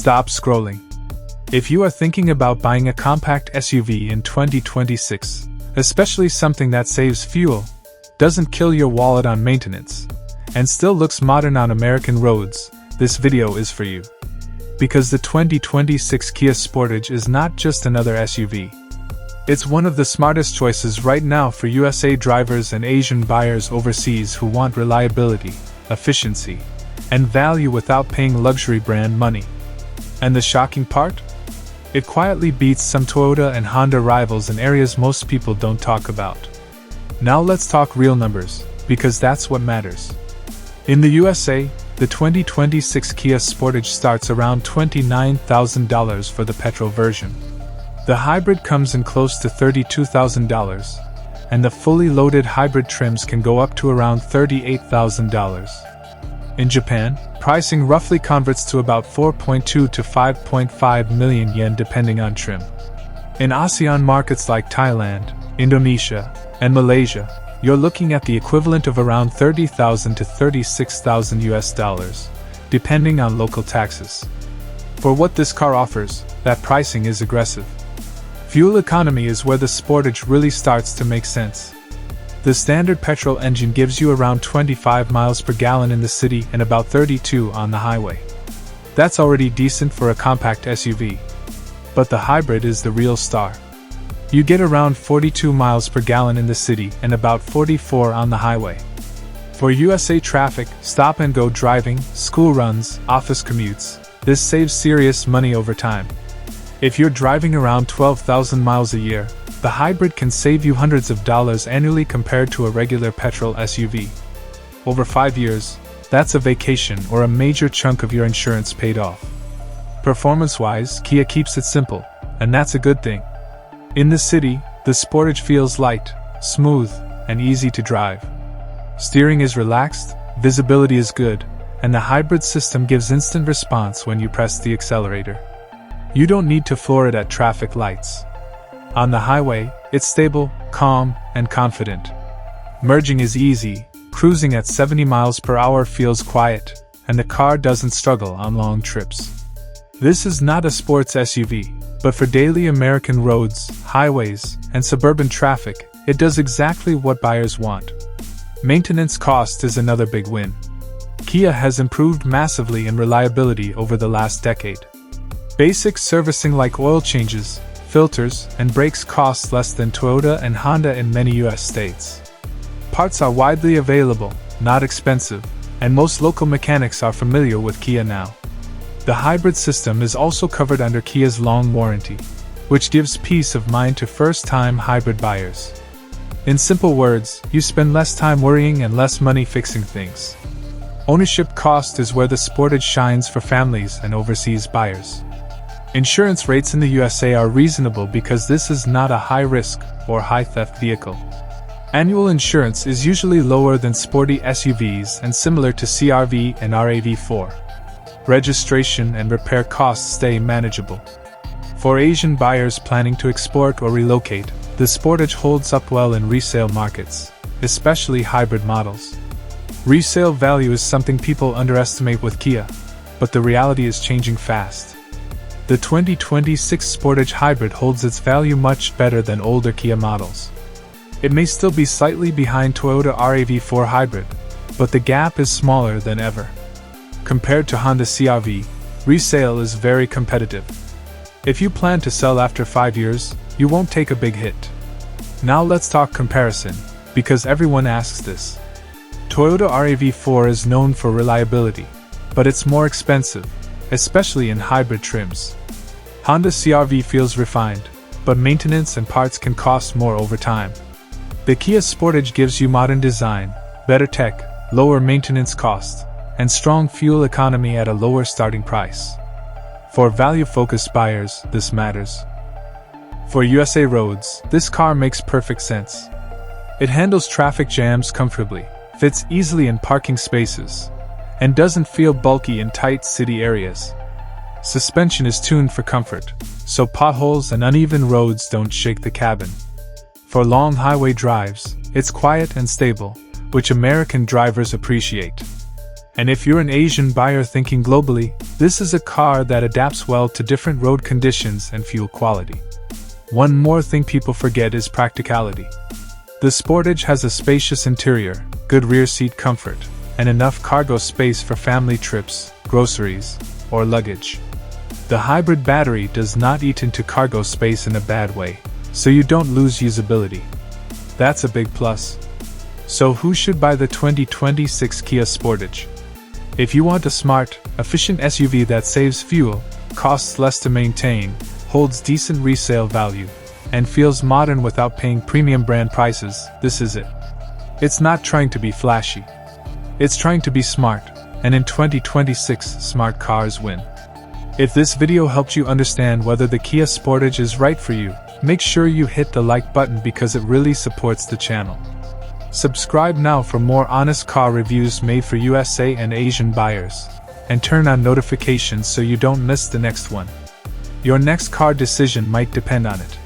Stop scrolling. If you are thinking about buying a compact SUV in 2026, especially something that saves fuel, doesn't kill your wallet on maintenance, and still looks modern on American roads, this video is for you. Because the 2026 Kia Sportage is not just another SUV. It's one of the smartest choices right now for USA drivers and Asian buyers overseas who want reliability, efficiency, and value without paying luxury brand money. And the shocking part? It quietly beats some Toyota and Honda rivals in areas most people don't talk about. Now let's talk real numbers, because that's what matters. In the USA, the 2026 Kia Sportage starts around $29,000 for the petrol version. The hybrid comes in close to $32,000, and the fully loaded hybrid trims can go up to around $38,000. In Japan, pricing roughly converts to about 4.2 to 5.5 million yen depending on trim. In ASEAN markets like Thailand, Indonesia, and Malaysia, you're looking at the equivalent of around 30,000 to 36,000 US dollars, depending on local taxes. For what this car offers, that pricing is aggressive. Fuel economy is where the Sportage really starts to make sense. The standard petrol engine gives you around 25 miles per gallon in the city and about 32 on the highway. That's already decent for a compact SUV. But the hybrid is the real star. You get around 42 miles per gallon in the city and about 44 on the highway. For USA traffic, stop-and-go driving, school runs, office commutes, this saves serious money over time. If you're driving around 12,000 miles a year, the hybrid can save you hundreds of dollars annually compared to a regular petrol SUV. Over 5 years, that's a vacation or a major chunk of your insurance paid off. Performance-wise, Kia keeps it simple, and that's a good thing. In the city, the Sportage feels light, smooth, and easy to drive. Steering is relaxed, visibility is good, and the hybrid system gives instant response when you press the accelerator. You don't need to floor it at traffic lights. On the highway, it's stable, calm, and confident. Merging is easy, cruising at 70 miles per hour feels quiet, and the car doesn't struggle on long trips. This is not a sports SUV, but for daily American roads, highways, and suburban traffic, it does exactly what buyers want. Maintenance cost is another big win. Kia has improved massively in reliability over the last decade. Basic servicing like oil changes, filters, and brakes cost less than Toyota and Honda in many US states. Parts are widely available, not expensive, and most local mechanics are familiar with Kia now. The hybrid system is also covered under Kia's long warranty, which gives peace of mind to first-time hybrid buyers. In simple words, you spend less time worrying and less money fixing things. Ownership cost is where the Sportage shines for families and overseas buyers. Insurance rates in the USA are reasonable because this is not a high-risk or high-theft vehicle. Annual insurance is usually lower than sporty SUVs and similar to CR-V and RAV4. Registration and repair costs stay manageable. For Asian buyers planning to export or relocate, the Sportage holds up well in resale markets, especially hybrid models. Resale value is something people underestimate with Kia, but the reality is changing fast. The 2026 Sportage Hybrid holds its value much better than older Kia models. It may still be slightly behind Toyota RAV4 Hybrid, but the gap is smaller than ever. Compared to Honda CR-V, resale is very competitive. If you plan to sell after 5 years, you won't take a big hit. Now let's talk comparison, because everyone asks this. Toyota RAV4 is known for reliability, but it's more expensive, especially in hybrid trims. Honda CR-V feels refined, but maintenance and parts can cost more over time. The Kia Sportage gives you modern design, better tech, lower maintenance cost, and strong fuel economy at a lower starting price. For value-focused buyers, this matters. For USA roads, this car makes perfect sense. It handles traffic jams comfortably, fits easily in parking spaces, and doesn't feel bulky in tight city areas. Suspension is tuned for comfort, so potholes and uneven roads don't shake the cabin. For long highway drives, it's quiet and stable, which American drivers appreciate. And if you're an Asian buyer thinking globally, this is a car that adapts well to different road conditions and fuel quality. One more thing people forget is practicality. The Sportage has a spacious interior, good rear seat comfort, and enough cargo space for family trips, groceries, or luggage. The hybrid battery does not eat into cargo space in a bad way, so you don't lose usability. That's a big plus. So who should buy the 2026 Kia Sportage? If you want a smart, efficient SUV that saves fuel, costs less to maintain, holds decent resale value, and feels modern without paying premium brand prices, this is it. It's not trying to be flashy. It's trying to be smart, and in 2026, smart cars win. If this video helped you understand whether the Kia Sportage is right for you, make sure you hit the like button because it really supports the channel. Subscribe now for more honest car reviews made for USA and Asian buyers, and turn on notifications so you don't miss the next one. Your next car decision might depend on it.